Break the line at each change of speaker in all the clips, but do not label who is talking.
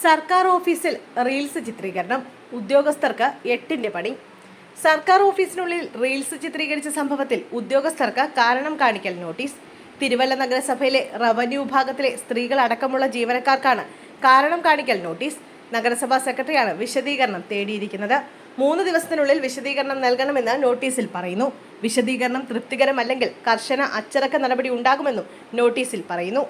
സർക്കാർ ഓഫീസിൽ റീൽസ് ചിത്രീകരണം, ഉദ്യോഗസ്ഥർക്ക് 8ന്റെ പണി. സർക്കാർ ഓഫീസിനുള്ളിൽ റീൽസ് ചിത്രീകരിച്ച സംഭവത്തിൽ ഉദ്യോഗസ്ഥർക്ക് കാരണം കാണിക്കൽ നോട്ടീസ്. തിരുവല്ല നഗരസഭയിലെ റവന്യൂ വിഭാഗത്തിലെ സ്ത്രീകൾ അടക്കമുള്ള ജീവനക്കാർക്കാണ് കാരണം കാണിക്കൽ നോട്ടീസ്. നഗരസഭാ സെക്രട്ടറിയാണ് വിശദീകരണം തേടിയിരിക്കുന്നത്. 3 ദിവസത്തിനുള്ളിൽ വിശദീകരണം നൽകണമെന്ന് നോട്ടീസിൽ പറയുന്നു. വിശദീകരണം തൃപ്തികരമല്ലെങ്കിൽ കർശന അച്ചടക്ക നടപടി ഉണ്ടാകുമെന്നും നോട്ടീസിൽ പറയുന്നു.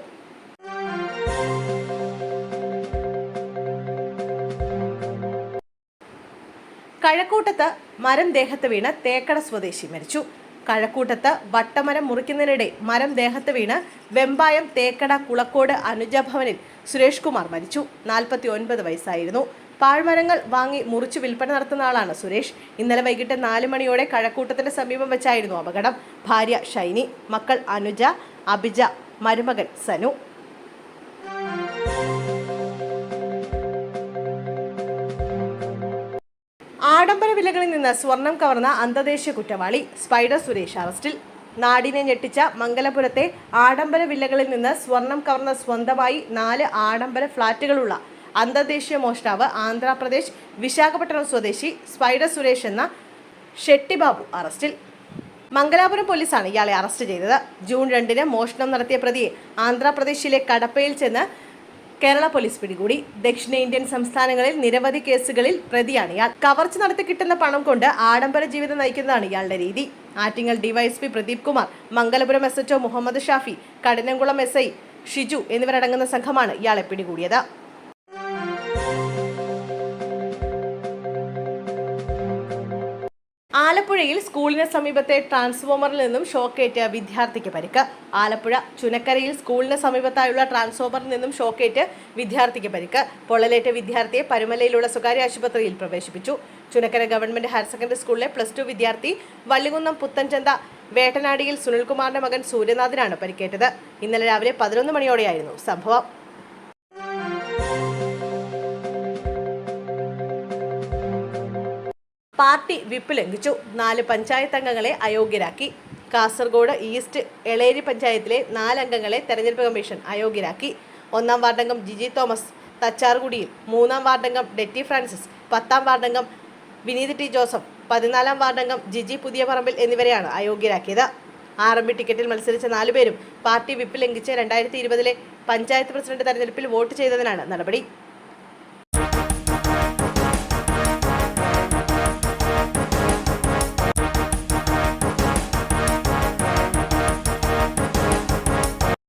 കഴക്കൂട്ടത്ത് മരം ദേഹത്ത് വീണ് തേക്കട സ്വദേശി മരിച്ചു. കഴക്കൂട്ടത്ത് വട്ടമരം മുറിക്കുന്നതിനിടെ മരം ദേഹത്ത് വീണ് വെമ്പായം തേക്കട കുളക്കോട് അനുജ ഭവനിൽ സുരേഷ് കുമാർ മരിച്ചു. 49 വയസ്സായിരുന്നു. പാഴ്മരങ്ങൾ വാങ്ങി മുറിച്ചു വിൽപ്പന നടത്തുന്ന ആളാണ് സുരേഷ്. ഇന്നലെ വൈകിട്ട് 4 മണിയോടെ കഴക്കൂട്ടത്തിന് സമീപം വെച്ചായിരുന്നു അപകടം. ഭാര്യ ഷൈനി, മക്കൾ അനുജ, അഭിജ, മരുമകൻ സനു. ആഡംബര വിലകളിൽ നിന്ന് സ്വർണം കവർന്ന അന്തർദേശീയ കുറ്റവാളി സ്പൈഡർ സുരേഷ് അറസ്റ്റിൽ. നാടിനെ ഞെട്ടിച്ച മംഗലപുരത്തെ ആഡംബര വില്ലകളിൽ നിന്ന് സ്വർണം കവർന്ന സ്വന്തമായി 4 ആഡംബര ഫ്ളാറ്റുകളുള്ള അന്തർദേശീയ മോഷ്ടാവ് ആന്ധ്രാപ്രദേശ് വിശാഖപട്ടണം സ്വദേശി സ്പൈഡർ സുരേഷ് എന്ന ഷെട്ടിബാബു അറസ്റ്റിൽ. മംഗലാപുരം പോലീസാണ് ഇയാളെ അറസ്റ്റ് ചെയ്തത്. ജൂൺ 2-ന് മോഷണം നടത്തിയ പ്രതിയെ ആന്ധ്രാപ്രദേശിലെ കടപ്പയിൽ ചെന്ന് കേരള പോലീസ് പിടികൂടി. ദക്ഷിണേന്ത്യൻ സംസ്ഥാനങ്ങളിൽ നിരവധി കേസുകളിൽ പ്രതിയാണ് ഇയാൾ. കവർച്ച നടത്തി കിട്ടുന്ന പണം കൊണ്ട് ആഡംബര ജീവിതം നയിക്കുന്നതാണ് ഇയാളുടെ രീതി. Attingal DySP Pradeep Kumar, Mangalapuram SHO Muhammad Shafi, Kadinamkulam SI Shiju എന്നിവരടങ്ങുന്ന സംഘമാണ് ഇയാളെ പിടികൂടിയത്. ആലപ്പുഴയിൽ സ്കൂളിന് സമീപത്തെ ട്രാൻസ്ഫോമറിൽ നിന്നും ഷോക്കേറ്റ് വിദ്യാർത്ഥിക്ക് പരിക്ക്. ആലപ്പുഴ ചുനക്കരയിൽ സ്കൂളിന് സമീപത്തായുള്ള ട്രാൻസ്ഫോമറിൽ നിന്നും ഷോക്കേറ്റ് വിദ്യാർത്ഥിക്ക് പരിക്ക്. പൊള്ളലേറ്റ വിദ്യാർത്ഥിയെ പരുമലയിലുള്ള സ്വകാര്യ ആശുപത്രിയിൽ പ്രവേശിപ്പിച്ചു. ചുനക്കര ഗവൺമെന്റ് ഹയർ സെക്കൻഡറി സ്കൂളിലെ +2 വിദ്യാർത്ഥി വള്ളികുന്നം പുത്തൻചന്ത വേട്ടനാടിയിൽ സുനിൽകുമാറിന്റെ മകൻ സൂര്യനാഥിനാണ് പരിക്കേറ്റത്. ഇന്നലെ രാവിലെ 11 മണിയോടെയായിരുന്നു സംഭവം. പാർട്ടി വിപ്പ് ലംഘിച്ചു. 4 പഞ്ചായത്ത് അംഗങ്ങളെ അയോഗ്യരാക്കി. കാസർഗോഡ് ഈസ്റ്റ് എളേരി പഞ്ചായത്തിലെ 4 അംഗങ്ങളെ തെരഞ്ഞെടുപ്പ് കമ്മീഷൻ അയോഗ്യരാക്കി. 1-ാം വാർഡംഗം ജിജി തോമസ് തച്ചാർകുടിയിൽ, 3-ാം വാർഡംഗം ഡെറ്റി ഫ്രാൻസിസ്, 10-ാം വാർഡംഗം വിനീത് ടി ജോസഫ്, 14-ാം വാർഡംഗം ജിജി പുതിയ പറമ്പിൽ എന്നിവരെയാണ് അയോഗ്യരാക്കിയത്. RMB ടിക്കറ്റിൽ മത്സരിച്ച 4 പേരും പാർട്ടി വിപ്പ് ലംഘിച്ച് 2020-ലെ പഞ്ചായത്ത് പ്രസിഡന്റ് തെരഞ്ഞെടുപ്പിൽ വോട്ട് ചെയ്തതിനാണ് നടപടി.